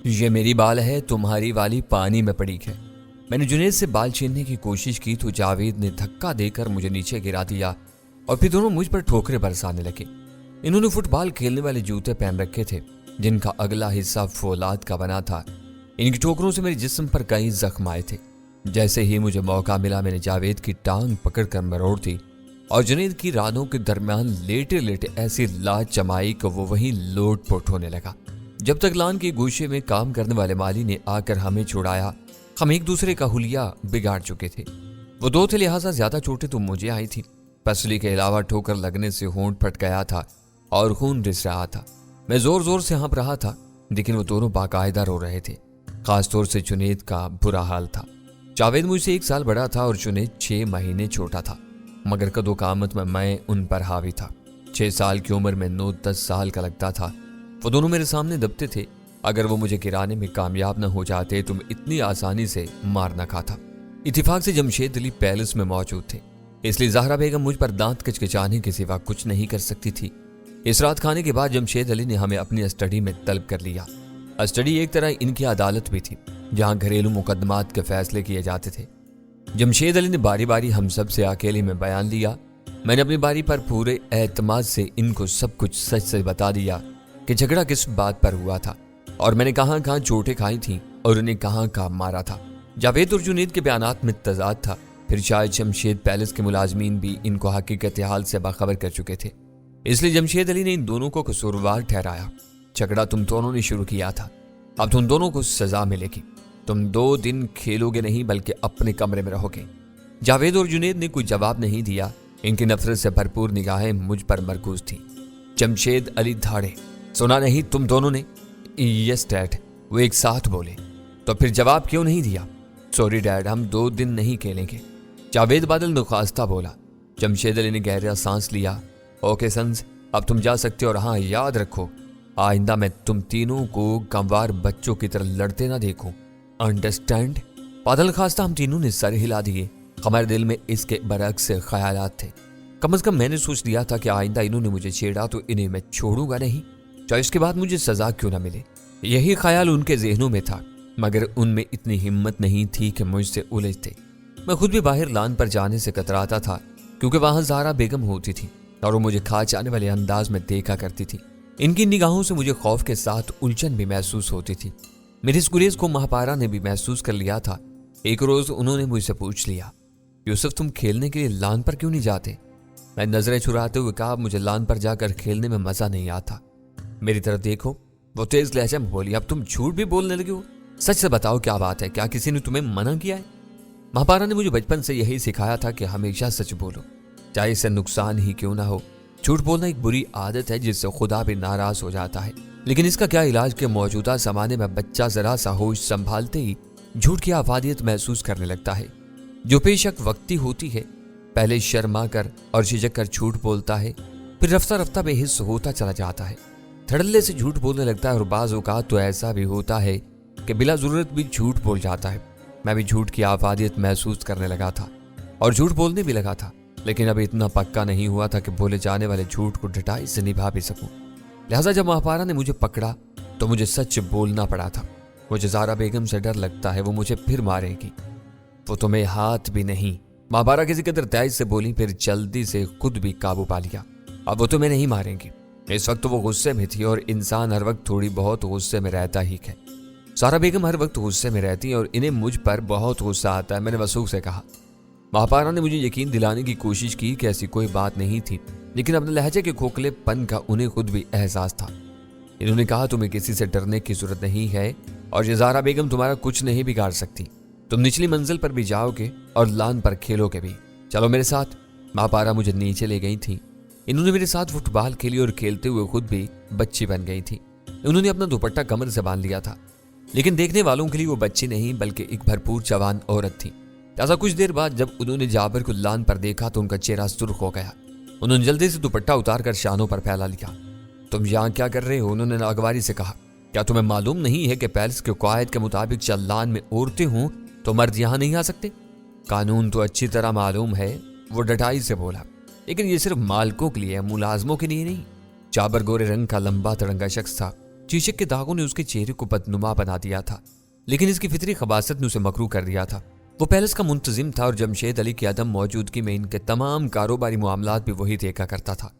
یہ میری بال ہے، تمہاری والی پانی میں پڑی ہے۔ میں نے جنید سے بال چھیننے کی کوشش کی تو جاوید نے دھکا دے کر مجھے نیچے گرا دیا اور پھر دونوں مجھ پر ٹھوکریں برسانے لگے۔ انہوں نے فٹ بال کھیلنے والے جوتے پہن رکھے تھے جن کا اگلا حصہ فولاد کا بنا تھا۔ ان کی ٹھوکروں سے میرے جسم پر کئی زخم آئے تھے۔ جیسے ہی مجھے موقع ملا میں نے جاوید کی ٹانگ پکڑ کر مروڑ دی اور جنید کی رانوں کے درمیان لیٹے لیٹے ایسی لاج چمائی کہ وہ وہیں لوٹ پوٹ ہونے لگا۔ جب تک لان کے گوشے میں کام کرنے والے مالی نے آ کر ہمیں چھڑایا، ہم ایک دوسرے کا حلیہ بگاڑ چکے تھے۔ وہ دو تھے، لہٰذا زیادہ چوٹیں تو مجھے آئی تھی۔ پسلی کے علاوہ ٹھوکر لگنے سے ہونٹ پھٹ گیا تھا اور خون رس رہا تھا۔ میں زور زور سے ہانپ رہا تھا لیکن وہ دونوں باقاعدہ رو رہے تھے۔ خاص طور سے جنید کا برا حال تھا۔ جاوید مجھ سے 1 سال بڑا تھا اور جنید 6 مہینے چھوٹا تھا، مگر قد و قامت میں ان پر حاوی تھا۔ 6 سال کی عمر میں 9-10 سال کا لگتا تھا۔ وہ دونوں میرے سامنے دبتے تھے۔ اگر وہ مجھے گرانے میں کامیاب نہ ہو جاتے تو میں اتنی آسانی سے مار نہ کھاتا۔ اتفاق سے جمشید علی پیلس میں موجود تھے، اس لیے زہرا بیگم مجھ پر دانت کچکچانے کے سوا کچھ نہیں کر سکتی تھی۔ اس رات کھانے کے بعد جمشید علی نے ہمیں اپنی اسٹڈی میں طلب کر لیا۔ اسٹڈی ایک طرح ان کی عدالت بھی تھی جہاں گھریلو مقدمات کے فیصلے کیے جاتے تھے۔ جمشید علی نے باری باری ہم سب سے اکیلے میں بیان لیا۔ میں نے اپنی باری پر پورے اعتماد سے ان کو سب کچھ سچ سے بتا دیا کہ جھگڑا کس بات پر ہوا تھا اور میں نے کہاں کہاں چوٹیں کھائی تھیں اور انہیں کہاں کہاں مارا تھا۔ جاوید اور جنید کے بیانات میں تضاد تھا، پھر شاید جمشید پیلس کے ملازمین بھی ان کو حقیقت حال سے باخبر کر چکے تھے، اس لیے جمشید علی نے ان دونوں کو قصوروار ٹھہرایا۔ جھگڑا تم دونوں نے شروع کیا تھا، اب تم دونوں کو سزا ملے گی۔ تم 2 دن کھیلو گے نہیں بلکہ اپنے کمرے میں رہو گے۔ جاوید اور جنید نے کوئی جواب نہیں دیا، ان کی نفرت سے بھرپور نگاہیں مجھ پر مرکوز تھیں۔ جمشید علی دھاڑے، سنا نہیں تم دونوں نے؟ یس ڈیڈ، وہ ایک ساتھ بولے۔ تو پھر جواب کیوں نہیں دیا؟ سوری ڈیڈ، ہم 2 دن نہیں کھیلیں گے، جاوید بادل نخواستہ بولا۔ جمشید علی نے گہرا سانس لیا۔ اوکے سنز، اب تم جا سکتے ہو، اور ہاں یاد رکھو آئندہ میں تم تینوں کو گنوار بچوں کی طرح لڑتے نہ دیکھوں، انڈرسٹینڈ؟ بادل خواستہ ہم تینوں نے سر ہلا دیے۔ ہمارے دل میں اس کے برعکس خیالات تھے۔ کم از کم میں نے سوچ لیا تھا کہ آئندہ انہوں نے مجھے چھیڑا تو انہیں میں چھوڑوں گا نہیں، چاہے اس کے بعد مجھے سزا کیوں نہ ملے۔ یہی خیال ان کے ذہنوں میں تھا، مگر ان میں اتنی ہمت نہیں تھی کہ مجھ سے الجھتے۔ میں خود بھی باہر لان پر جانے سے کتراتا تھا کیونکہ وہاں زہرا بیگم ہوتی تھی اور وہ مجھے کھا جانے والے انداز میں دیکھا کرتی تھی۔ ان کی نگاہوں سے مجھے خوف کے ساتھ الجھن بھی محسوس ہوتی تھی۔ میری اس گریز کو مہاپارا نے بھی محسوس کر لیا تھا۔ ایک روز انہوں نے مجھ سے پوچھ لیا، یوسف تم کھیلنے کے لیے لان پر کیوں نہیں جاتے؟ میں نظریں چراتے ہوئے کہا، مجھے لان پر جا کر کھیلنے میں مزہ نہیں آتا۔ میری طرف دیکھو، وہ تیز لہجے میں بولی، اب تم جھوٹ بھی بولنے لگے ہو، سچ سے بتاؤ کیا بات ہے، کیا کسی نے تمہیں منع کیا ہے؟ مہاپارا نے مجھے بچپن سے یہی سکھایا تھا کہ ہمیشہ سچ بولو، چاہے اس سے نقصان ہی کیوں نہ ہو۔ جھوٹ بولنا ایک بری عادت ہے جس سے خدا بھی ناراض ہو جاتا ہے، لیکن اس کا کیا علاج کہ موجودہ زمانے میں بچہ ذرا سا ہوش سنبھالتے ہی جھوٹ کی افادیت محسوس کرنے لگتا ہے جو بے شک وقتی ہوتی ہے۔ پہلے شرما کر اور جھجک کر جھوٹ بولتا ہے، پھر رفتہ رفتہ بے حس ہوتا چلا جاتا ہے، دھڑلے سے جھوٹ بولنے لگتا ہے، اور بعض اوقات تو ایسا بھی ہوتا ہے کہ بلا ضرورت بھی جھوٹ بول جاتا ہے۔ میں بھی جھوٹ کی افادیت محسوس کرنے لگا تھا اور جھوٹ بولنے بھی لگا تھا، لیکن ابھی اتنا پکا نہیں ہوا تھا کہ بولے جانے والے جھوٹ کو ڈٹائی سے نبھا بھی سکوں۔ لہٰذا جب مہاپارا نے مجھے پکڑا تو مجھے سچ بولنا پڑا تھا۔ مجھے زہرا بیگم سے ڈر لگتا ہے، وہ مجھے پھر مارے گی۔ وہ تمہیں ہاتھ بھی نہیں، مہاپارا کسی قدر تیز سے بولی، پھر جلدی سے خود بھی قابو پا لیا۔ اب وہ تمہیں نہیں ماریں گی۔ اس وقت وہ غصے میں تھی، اور انسان ہر وقت تھوڑی بہت غصے میں رہتا ہی ہے۔ زہرا بیگم ہر وقت غصے میں رہتی اور انہیں مجھ پر بہت غصہ آتا ہے، میں نے وسوخ سے کہا۔ مہاپارا نے مجھے یقین دلانے کی کوشش کی کہ ایسی کوئی بات نہیں تھی، لیکن اپنے لہجے کے کھوکھلے پن کا انہیں خود بھی احساس تھا۔ انہوں نے کہا، تمہیں کسی سے ڈرنے کی ضرورت نہیں ہے، اور یہ زہرا بیگم تمہارا کچھ نہیں بگاڑ سکتی۔ تم نچلی منزل پر بھی جاؤ گے اور لان پر کھیلو گے بھی، چلو میرے ساتھ۔ مہاپارا مجھے نیچے لے گئی تھی۔ انہوں نے میرے ساتھ فٹ بال کھیلی اور کھیلتے ہوئے خود بھی بچی بن گئی تھی۔ انہوں نے اپنا دوپٹہ کمر سے باندھ لیا تھا، لیکن دیکھنے والوں کے لیے وہ بچی نہیں بلکہ ایک بھرپور جوان عورت تھی۔ لہٰذا کچھ دیر بعد جب انہوں نے جابر کو لان پر دیکھا تو ان کا چہرہ سرخ ہو گیا۔ انہوں نے جلدی سے دوپٹہ اتار کر شانوں پر پھیلا لیا۔ تم یہاں کیا کر رہے ہو؟ انہوں نے ناگواری سے کہا۔ کیا تمہیں معلوم نہیں ہے کہ پیلس کے قواعد کے مطابق جب لان میں عورتیں ہوں تو مرد یہاں نہیں آ سکتے؟ قانون تو اچھی طرح معلوم ہے، وہ ڈٹائی سے بولا، لیکن یہ صرف مالکوں کے لیے، ملازموں کے لیے نہیں۔ جابر گورے رنگ کا لمبا تڑنگا شخص تھا، शीशक के दागों ने उसके चेहरे को बदनुमा बना दिया था, लेकिन इसकी फितरी खबासत ने उसे मकरू कर दिया था। वो पैलेस का मुंतजिम था और जमशेद अली की अदम मौजूदगी में इनके तमाम कारोबारी मामलात भी वही देखा करता था।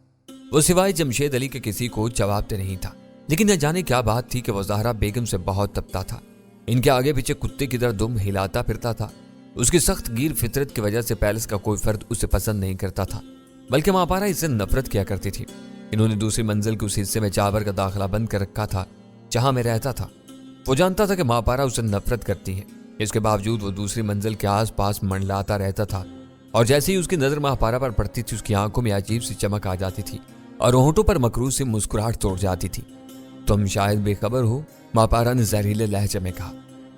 वो सिवाय जमशेद अली के किसी को जवाब दे नहीं था, लेकिन न जाने क्या बात थी कि वो ज़हरा बेगम से बहुत तपता था। इनके आगे पीछे कुत्ते की तरह दुम हिलाता फिरता था। उसकी सख्त गिर फितरत की वजह से पैलेस का कोई फर्द उसे पसंद नहीं करता था, बल्कि मापारा इससे नफरत किया करती थी। इन्होंने दूसरी मंजिल के उस हिस्से में चावर का दाखिला बंद कर रखा था जहां मैं रहता था। वो जानता था कि मापारा उससे नफरत करती है, इसके बावजूद वो दूसरी मंजिल के आस पास मंडलाता रहता था, और जैसे ही उसकी नजर मापारा पर पड़ती थी उसकी आंखों में अजीब सी चमक आ जाती थी और होंठों पर मकरूज से मुस्कुराहट तोड़ जाती थी। तुम शायद बेखबर हो, मापारा ने जहरीले लहजे में कहा।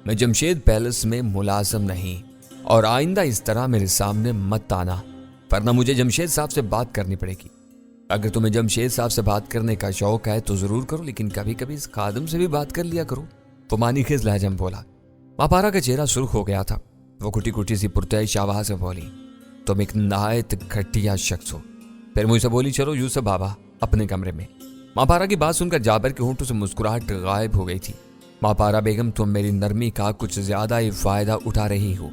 मैं जमशेद पैलेस में मुलाजिम नहीं, और आइंदा इस तरह मेरे सामने मत आना, वरना मुझे जमशेद साहब से बात करनी पड़ेगी। अगर तुम्हें जमशेद साहब से बात करने का शौक है तो जरूर करो, लेकिन कभी कभी इस खादम से भी बात कर लिया करो, वो मानीखेज लहजे में बोला। मापारा का चेहरा सुर्ख हो गया था। वो कुटी कुटी सी पुरतैश आवाज से बोली, तुम एक नहायत घटिया शख्स हो। फिर मुझसे बोली, चलो यूसुफ बाबा अपने कमरे में। मापारा की बात सुनकर जाबर के होंठों से मुस्कुराहट गायब हो गई थी। मापारा बेगम, तुम मेरी नरमी का कुछ ज्यादा ही फायदा उठा रही हो।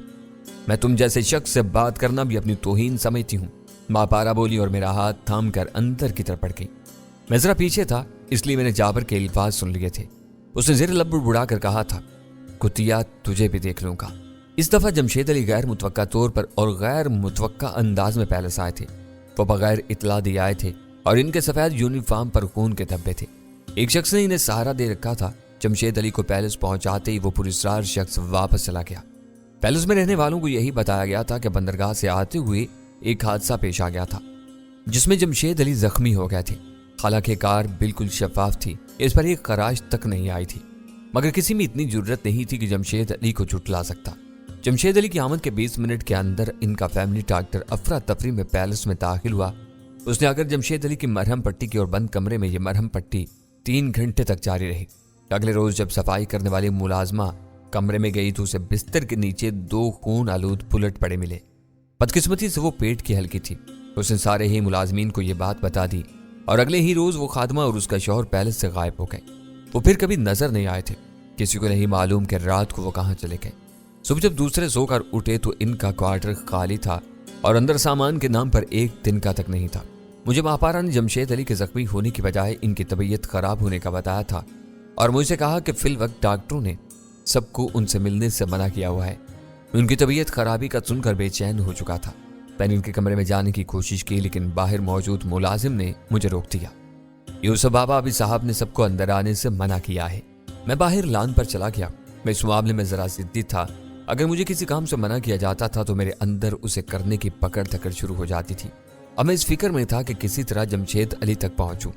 मैं तुम जैसे शख्स से बात करना भी अपनी तौहीन समझती हूँ, मापारा बोली और मेरा हाथ थाम कर अंदर की तरफ बढ़ गई। मैं जरा पीछे था, इसलिए मैंने जाबर के अल्फाज सुन लिए थे। उसने ज़ेर लब बुड़बुड़ा कर कहा था, कुतिया तुझे भी देख लूंगा। इस दफा जमशेद अली गैर मुतवक्का तौर पर और गैर मुतवक्का अंदाज में पैलेस आए थे। वो बगैर इतला दिए आए थे और इनके सफेद यूनिफॉर्म पर खून के धब्बे थे। एक शख्स ने इन्हें सहारा दे रखा था। जमशेद अली को पैलेस पहुंचाते ही वो पुरस्कार शख्स वापस चला गया। पैलेस में रहने वालों को यही बताया गया था कि बंदरगाह से आते हुए एक हादसा पेश आ गया था जिसमें जमशेद अली जख्मी हो गए थे। हालांकि कार बिल्कुल शफाफ थी, इस पर एक खराश तक नहीं आई थी, मगर किसी में इतनी जरूरत नहीं थी कि जमशेद अली को झुठला सकता। जमशेद अली की आमद के 20 मिनट के अंदर इनका फैमिली डॉक्टर अफरा तफरी में पैलेस में दाखिल हुआ। उसने आकर जमशेद अली की मरहम पट्टी की और बंद कमरे में यह मरहम पट्टी 3 घंटे तक जारी रही। अगले रोज जब सफाई करने वाली मुलाजमा कमरे में गई तो उसे बिस्तर के नीचे 2 खून आलूद बुलेट पड़े मिले। बदकिस्मती से वो पेट की हल्की थी। उसने सारे ही मुलाजमीन को ये बात बता दी और अगले ही रोज वो खादमा और उसका शौहर पैलेस से गायब हो गए। वो फिर कभी नजर नहीं आए थे। किसी को नहीं मालूम कि रात को वो कहाँ चले गए। सुबह जब दूसरे सोकर उठे तो इनका क्वार्टर खाली था और अंदर सामान के नाम पर एक दिन का तक नहीं था। मुझे मापारा ने जमशेद अली के जख्मी होने की बजाय इनकी तबीयत खराब होने का बताया था और मुझसे कहा कि फिल वक्त डॉक्टरों ने सबको उनसे मिलने से मना किया हुआ है। उनकी तबीयत खराबी का सुनकर बेचैन हो चुका था। मैंने इनके कमरे में जाने की कोशिश की, लेकिन बाहर मौजूद मुलाजिम ने मुझे रोक दिया। यूसुफ बाबा अभी साहब ने सबको अंदर आने से मना किया है। मैं बाहर लान पर चला गया। मैं इस मामले में जरा जिद्दी था। अगर मुझे किसी काम से मना किया जाता था तो मेरे अंदर उसे करने की पकड़ धकड़ शुरू हो जाती थी। अब मैं इस फिक्र में था कि किसी तरह जमशेद अली तक पहुंचूं।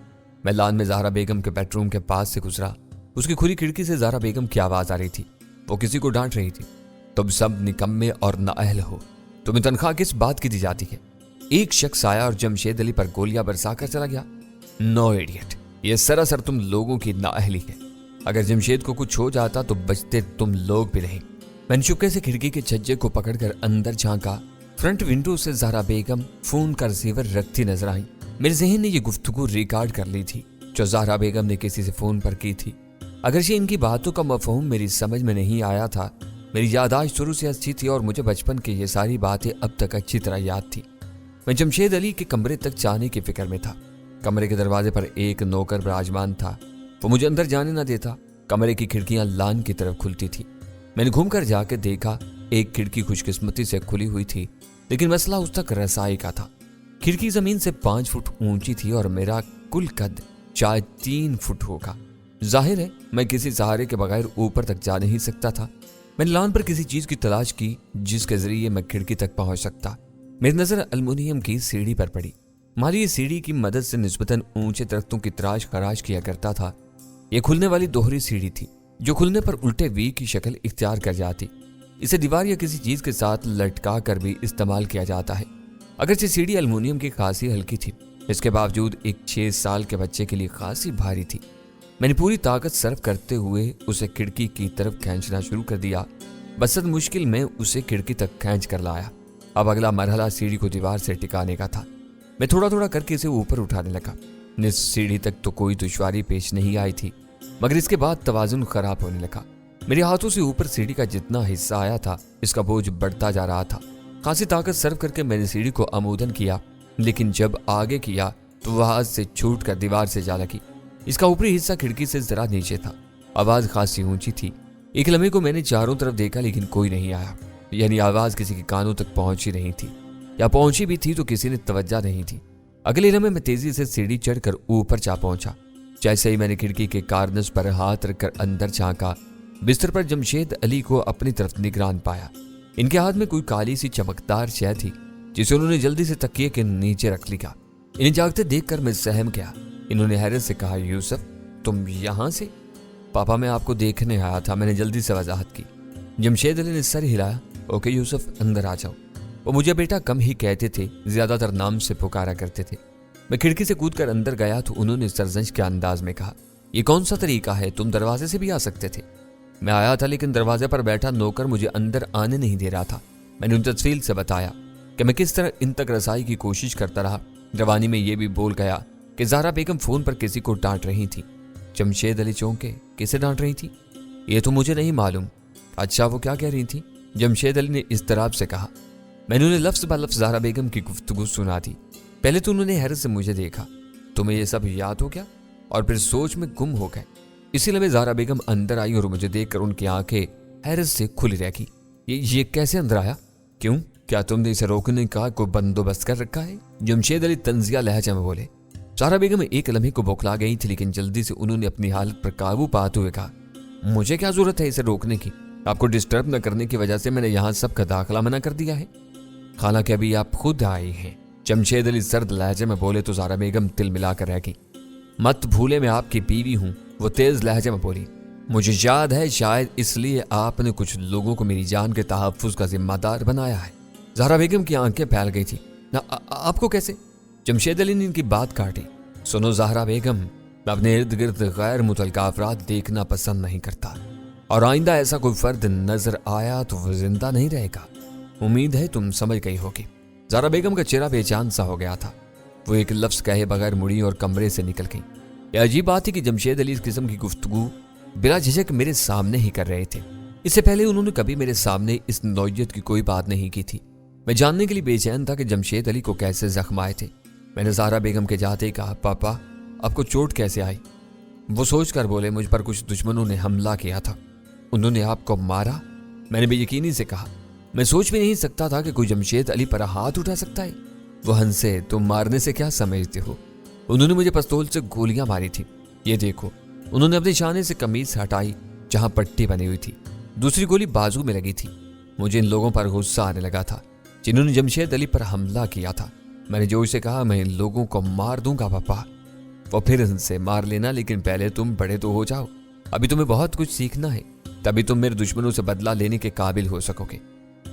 मैं लान में ज़हरा बेगम के बेडरूम के पास से गुजरा। उसकी खुली खिड़की से ज़हरा बेगम की आवाज़ आ रही थी। वो किसी को डांट रही थी, तुम सब निकम्मे और नाअहल हो, तुम्हें तनख्वाह किस बात की दी जाती है। एक शख्स आया और जमशेद अली पर गोलियां बरसा कर चला गया। नो इडियट, ये सरासर तुम लोगों की नाअहली है। अगर जमशेद को कुछ हो जाता तो बचते तुम लोग भी नहीं। मैंने चुपके से खिड़की के छज्जे को पकड़कर अंदर झांका। फ्रंट विंडो से ज़हरा बेगम फोन का रिसीवर रखती नजर आई। मेरे जहन ने यह गुफ्तगू रिकॉर्ड कर ली थी जो ज़हरा बेगम ने किसी से फोन पर की थी। अगरचे इनकी बातों का मफहूम मेरी समझ में नहीं आया था। मेरी यादाश्त शुरू से अच्छी थी और मुझे बचपन की ये सारी बातें अब तक अच्छी तरह याद थी। मैं जमशेद अली के कमरे तक जाने की फिक्र में था। कमरे के दरवाजे पर एक नौकर विराजमान था। वो मुझे अंदर जाने न देता। कमरे की खिड़कियां लान की तरफ खुलती थी। मैंने घूमकर जाकर देखा, एक खिड़की खुशकिस्मती से खुली हुई थी, लेकिन मसला उस तक रसाई का था। खिड़की जमीन से 5 फुट ऊंची थी और मेरा कुल कद शायद 3 फुट होगा। जाहिर है मैं किसी सहारे के बगैर ऊपर तक जा नहीं सकता था। मैंने लान पर किसी चीज की तलाश की जिसके जरिए मैं खिड़की तक पहुंच सकता। मेरी नजर एल्युमिनियम की सीढ़ी पर पड़ी। माली सीढ़ी की मदद से निस्बतन ऊंचे दरख्तों की तराश खराश किया करता था। यह खुलने वाली दोहरी सीढ़ी थी जो खुलने पर उल्टे वी की शक्ल इख्तियार कर जाती। इसे दीवार या किसी चीज के साथ लटका कर भी इस्तेमाल किया जाता है। अगरचे सीढ़ी एल्युमिनियम की खासी हल्की थी, इसके बावजूद एक 6 साल के बच्चे के लिए खासी भारी थी। मैंने पूरी ताकत सर्व करते हुए उसे खिड़की की तरफ खींचना शुरू कर दिया। बसत मुश्किल में उसे खिड़की तक खींच कर लाया। अब अगला मरहला सीढ़ी को दीवार से टिकाने का था। मैं थोड़ा थोड़ा करके इसे ऊपर उठाने लगा। निस सीढ़ी तक तो कोई दुश्वारी पेश नहीं आई थी, मगर इसके बाद तवाजुन खराब होने लगा। मेरे हाथों से ऊपर सीढ़ी का जितना हिस्सा आया था इसका बोझ बढ़ता जा रहा था। खासी ताकत सर्व करके मैंने सीढ़ी को आमूदन किया, लेकिन जब आगे किया तो वह हाथ से छूट कर दीवार से जा लगी। इसका ऊपरी हिस्सा खिड़की से जरा नीचे था। आवाज खासी ऊंची थी। एक लम्हे को मैंने चारों तरफ देखा, लेकिन कोई नहीं आया। यानी आवाज किसी के कानों तक पहुंची नहीं थी, या पहुंची भी थी तो किसी ने तवज्जो नहीं थी। अगले लम्हे मैं तेजी से सीढ़ी चढ़कर ऊपर जा पहुंचा। जैसे ही मैंने खिड़की के कार्नस पर हाथ रखकर अंदर झांका, बिस्तर पर जमशेद अली को अपनी तरफ निगरान पाया। इनके हाथ में कोई काली सी चमकदार शय थी, जिसे उन्होंने जल्दी से तकिए के नीचे रख लिया। इन्हें जागते देखकर मैं सहम गया। इन्होंने हैरत से कहा, यूसुफ तुम यहां से? पापा मैं आपको देखने आया था, मैंने जल्दी से वजाहत की। जमशेद अली ने सर हिलाया। ओके यूसुफ, अंदर आ जाओ। वो मुझे बेटा कम ही कहते थे, ज्यादातर नाम से पुकारा करते थे। मैं खिड़की से कूदकर अंदर गया तो उन्होंने सरजंश के अंदाज में कहा, यह कौन सा तरीका है, तुम दरवाजे से भी आ सकते थे। मैं आया था, लेकिन दरवाजे पर बैठा नौकर मुझे अंदर आने नहीं दे रहा था। मैंने उन तफसील से बताया कि मैं किस तरह इन तक रसाई की कोशिश करता रहा। रवानी में यह भी बोल गया कि ज़हरा बेगम फोन पर किसी को डांट रही थी। जमशेद अली चौंके, किसे डांट रही थी? ये तो मुझे नहीं मालूम। अच्छा, वो क्या कह रही थी? जमशेद अली ने इस्तराब से कहा। मैंने उन्हें लफ्ज़ ब लफ्ज़ ज़हरा बेगम की गुफ्तगू सुना दी। पहले तो उन्होंने हैरत से मुझे देखा, तुम्हें यह सब याद हो गया? और फिर सोच में गुम हो गए। इसी लम्हे ज़हरा बेगम अंदर आई और मुझे देखकर उनकी आंखें हैरत से खुली रह गई। ये कैसे अंदर आया? क्यों, क्या तुमने इसे रोकने का कोई बंदोबस्त कर रखा है? जमशेद अली तंजिया लहजा में बोले। ज़हरा बेगम एक लम्हे को बौखला गई थी, लेकिन जल्दी से उन्होंने अपनी हालत पर काबू पाते हुए कहा, मुझे क्या जरूरत है इसे रोकने की? आपको डिस्टर्ब न करने की वजह से मैंने यहाँ सबका दाखिला मना कर दिया है। हालांकि अभी आप खुद आए हैं। जमशेद अली सर्द लहजे में बोले तो ज़हरा बेगम तिल मिलाकर रह गई। मत भूले मैं आपकी बीवी हूँ, वो तेज लहजे में बोली। मुझे याद है, शायद इसलिए आपने कुछ लोगों को मेरी जान के तहफ़्फ़ुज़ का जिम्मेदार बनाया है। ज़हरा बेगम की आंखें फैल गई थी। ना आपको कैसे? जमशेद अली ने इनकी बात काटी। सुनो ज़हरा बेगम, मैं अपने इर्द गिर्द गैर मुतल्लिका अफराद देखना पसंद नहीं करता, और आइंदा ऐसा कोई फर्द नजर आया तो वो जिंदा नहीं रहेगा। उम्मीद है तुम समझ गई होगी। ज़हरा बेगम का चेहरा बेचान सा हो गया था। वो एक लफ्ज़ कहे बगैर मुड़ी और कमरे से निकल गई। यह अजीब बात थी कि जमशेद अली इस किस्म की गुफ्तगू बिला झिझक मेरे सामने ही कर रहे थे। इससे पहले उन्होंने कभी मेरे सामने इस नौयत की कोई बात नहीं की थी। मैं जानने के लिए बेचैन था कि जमशेद अली को कैसे जख्म आए थे। मैंने ज़हरा बेगम के जाते ही कहा, पापा आपको चोट कैसे आई? वो सोच कर बोले, मुझ पर कुछ दुश्मनों ने हमला किया था। उन्होंने आपको मारा? मैंने बेयकीनी से कहा। मैं सोच भी नहीं सकता था कि कोई जमशेद अली पर हाथ उठा सकता है। वो हंसे, तुम मारने से क्या समझते हो? उन्होंने मुझे पिस्तौल से गोलियां मारी थी। ये देखो। उन्होंने अपने शाने से कमीज हटाई जहां पट्टी बनी हुई थी। दूसरी गोली बाजू में लगी थी। मुझे इन लोगों पर गुस्सा आने लगा था जिन्होंने जमशेद अली पर हमला किया था। मैंने जोर से कहा, मैं इन लोगों को मार दूंगा पापा। वो फिर इनसे मार लेना, लेकिन पहले तुम बड़े तो हो जाओ। अभी तुम्हें बहुत कुछ सीखना है, तभी तुम मेरे दुश्मनों से बदला लेने के काबिल हो सकोगे।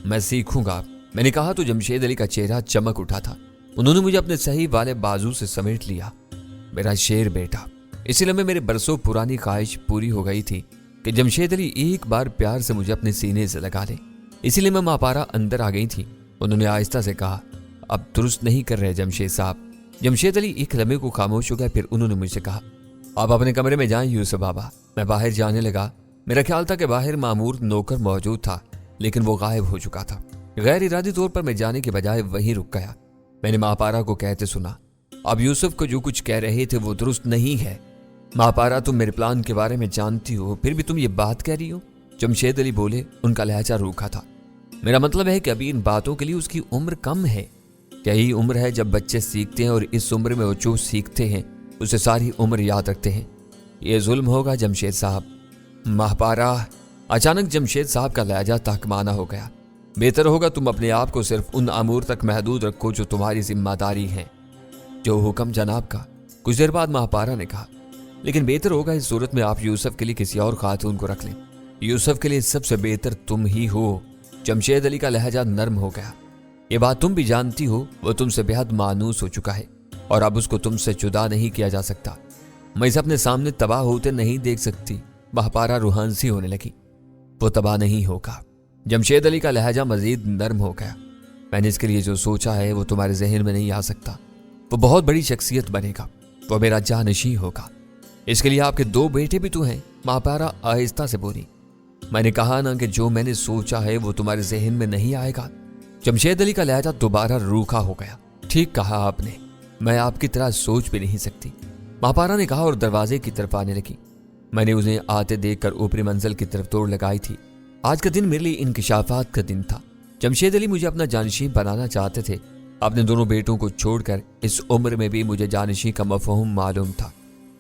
मैं सीखूंगा, मैंने कहा तो जमशेद अली का चेहरा चमक उठा था। उन्होंने मुझे अपने सही वाले बाजू से समेट लिया। मेरा शेर बेटा। इसी लम्हे मेरे बरसों पुरानी ख्वाहिश पूरी हो गई थी कि जमशेद अली एक बार प्यार से मुझे अपने सीने से लगा ले। इसीलिए मैं मापारा अंदर आ गई थी। उन्होंने आहिस्ता से कहा, अब दुरुस्त नहीं कर रहे जमशेद साहब। जमशेद अली एक लम्हे को खामोश हो गया, फिर उन्होंने मुझसे कहा, आप अपने कमरे में जाएं यूसुफ बाबा। मैं बाहर जाने लगा। मेरा ख्याल था कि बाहर मामूर नौकर मौजूद था, लेकिन वो गायब हो चुका था। गैर इरादी तौर पर मैं जाने के बजाय वहीं रुक गया। मैंने मापारा को कहते सुना, अब यूसुफ को जो कुछ कह रहे थे वो दुरुस्त नहीं है। मापारा, तुम मेरे प्लान के बारे में जानती हो, फिर भी तुम ये बात कह रही हो? जमशेद अली बोले। उनका लहजा रूखा था। मेरा मतलब है कि अभी इन बातों के लिए उसकी उम्र कम है। यही उम्र है जब बच्चे सीखते हैं, और इस उम्र में वो जो सीखते हैं उसे सारी उम्र याद रखते हैं। ये जुल्म होगा जमशेद साहब। मापारा। अचानक जमशेद साहब का लहजा तहकमाना हो गया। बेहतर होगा तुम अपने आप को सिर्फ उन अमूर तक महदूद रखो जो तुम्हारी जिम्मेदारी है। जो हुक्म जनाब का। कुछ देर बाद महापारा ने कहा, लेकिन बेहतर होगा इस सूरत में आप यूसुफ के लिए किसी और खातून को रख लें। यूसुफ के लिए सबसे बेहतर तुम ही हो। जमशेद अली का लहजा नर्म हो गया। ये बात तुम भी जानती हो, वो तुमसे बेहद मानूस हो चुका है और अब उसको तुमसे जुदा नहीं किया जा सकता। मैं इसे अपने सामने तबाह होते नहीं देख सकती। महापारा रूहान सी होने लगी। वो तबाह नहीं होगा। जमशेद अली का लहजा मजीद नर्म हो गया। मैंने इसके लिए जो सोचा है वो तुम्हारे जहन में नहीं आ सकता। वो बहुत बड़ी शख्सियत बनेगा। वो मेरा जानशी होगा। اس کے لیے آپ کے 2 بیٹے بھی تو ہیں، مہاپارا آہستہ سے بولی۔ میں نے کہا نا کہ جو میں نے سوچا ہے وہ تمہارے ذہن میں نہیں آئے گا۔ جمشید علی کا لہجہ دوبارہ روکھا ہو گیا۔ ٹھیک کہا آپ نے، میں آپ کی طرح سوچ بھی نہیں سکتی، مہاپارا نے کہا اور دروازے کی طرف آنے لگی۔ میں نے انہیں آتے دیکھ کر اوپری منزل کی طرف دوڑ لگائی تھی۔ آج کا دن میرے لیے انکشافات کا دن تھا۔ جمشید علی مجھے اپنا جانشین بنانا چاہتے تھے۔ اپنے دونوں بیٹوں کو چھوڑ کر اس عمر میں بھی مجھے جانشین کا مفہوم معلوم تھا۔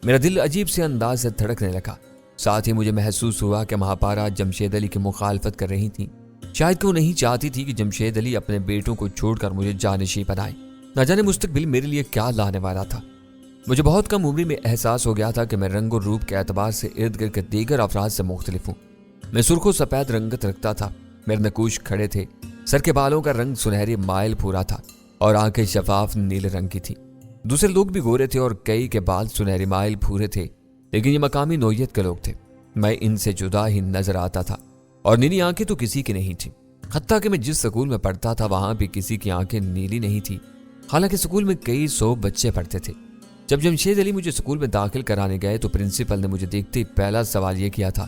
میرا دل عجیب سے انداز سے دھڑکنے لگا۔ ساتھ ہی مجھے محسوس ہوا کہ مہاپارا جمشید علی کی مخالفت کر رہی تھیں۔ شاید کہ وہ نہیں چاہتی تھی کہ جمشید علی اپنے بیٹوں کو چھوڑ کر مجھے جانشین بنائے۔ نہ جانے مستقبل میرے لیے کیا لانے والا تھا۔ مجھے بہت کم عمری میں احساس ہو گیا تھا کہ میں رنگ و روپ کے اعتبار سے ارد گرد کے دیگر افراد سے مختلف ہوں۔ میں سرخ و سفید رنگت رکھتا تھا، میرے نقوش کھڑے تھے، سر کے بالوں کا رنگ سنہری مائل پھورا تھا اور آنکھیں شفاف نیلے رنگ کی تھی۔ دوسرے لوگ بھی گورے تھے اور کئی کے بال سنہری مائل پھورے تھے، لیکن یہ مقامی نوعیت کے لوگ تھے۔ میں ان سے جدا ہی نظر آتا تھا اور نیلی آنکھیں تو کسی کی نہیں تھی۔ حتیٰ کہ میں جس سکول میں پڑھتا تھا وہاں بھی کسی کی آنکھیں نیلی نہیں تھی، حالانکہ سکول میں کئی 100 بچے پڑھتے تھے۔ جب جمشید علی مجھے سکول میں داخل کرانے گئے تو پرنسپل نے مجھے دیکھتے ہی پہلا سوال یہ کیا تھا،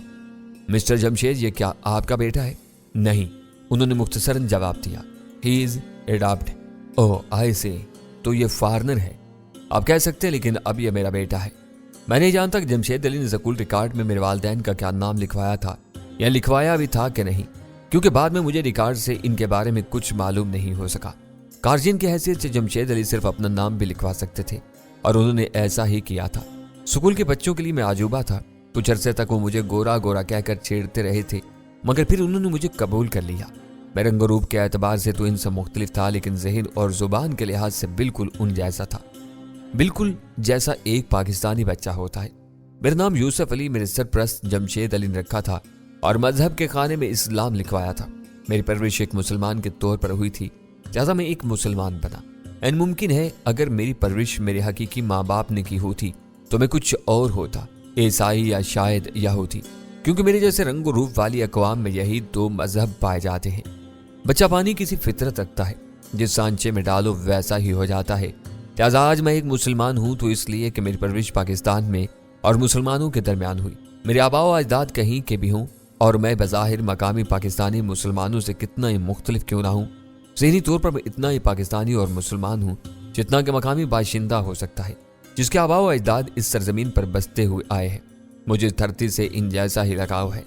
مسٹر جمشید یہ کیا آپ کا بیٹا ہے؟ نہیں، انہوں نے مختصراً جواب دیا، ہی از اڈاپٹڈ۔ اوہ آئی سی، تو یہ فارنر ہے، آپ کہہ سکتے ہیں، لیکن اب یہ میرا بیٹا ہے۔ میں نہیں جانتا کہ جمشید علی نے سکول ریکارڈ میں میرے والدین کا کیا نام لکھوایا تھا یا لکھوایا بھی تھا کہ نہیں، کیونکہ بعد میں مجھے ریکارڈ سے ان کے بارے میں کچھ معلوم نہیں ہو سکا۔ گارجین کی حیثیت سے جمشید علی صرف اپنا نام بھی لکھوا سکتے تھے اور انہوں نے ایسا ہی کیا تھا۔ سکول کے بچوں کے لیے میں عجوبہ تھا۔ کچھ عرصے تک وہ مجھے گورا گورا کہہ کر چھیڑتے رہے تھے، مگر پھر انہوں نے مجھے قبول کر لیا۔ میں رنگ و روپ کے اعتبار سے تو ان سے مختلف تھا، لیکن ذہن اور زبان کے لحاظ سے بالکل ان جیسا تھا، بالکل جیسا ایک پاکستانی بچہ ہوتا ہے۔ میرا نام یوسف علی میرے سرپرست جمشید علی نے رکھا تھا اور مذہب کے خانے میں اسلام لکھوایا تھا۔ میری پرورش ایک مسلمان کے طور پر ہوئی تھی، لہٰذا میں ایک مسلمان بنا۔ این ممکن ہے اگر میری پرورش میرے حقیقی ماں باپ نے کی ہوتی تو میں کچھ اور ہوتا، عیسائی یا شاید یہودی، کیونکہ میرے جیسے رنگ و روپ والی اقوام میں یہی 2 مذہب پائے جاتے ہیں۔ بچہ پانی کسی فطرت رکھتا ہے، جس سانچے میں ڈالو ویسا ہی ہو جاتا ہے۔ لہٰذا آج میں ایک مسلمان ہوں تو اس لیے کہ میری پرورش پاکستان میں اور مسلمانوں کے درمیان ہوئی۔ میرے آباء و اجداد کہیں کے بھی ہوں اور میں بظاہر مقامی پاکستانی مسلمانوں سے کتنا ہی مختلف کیوں نہ ہوں، ذہنی طور پر میں اتنا ہی پاکستانی اور مسلمان ہوں جتنا کہ مقامی باشندہ ہو سکتا ہے، جس کے آباء و اجداد اس سرزمین پر بستے ہوئے آئے ہیں۔ مجھے دھرتی سے ان جیسا ہی لگاؤ ہے۔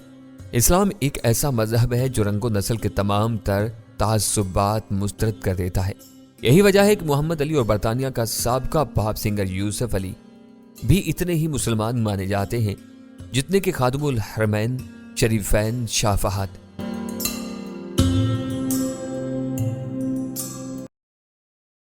اسلام ایک ایسا مذہب ہے جو رنگ و نسل کے تمام تر تعصبات مسترد کر دیتا ہے۔ یہی وجہ ہے کہ محمد علی اور برطانیہ کا سابقہ پاپ سنگر یوسف علی بھی اتنے ہی مسلمان مانے جاتے ہیں جتنے کہ خادم الحرمین شریفین شاہ فہد۔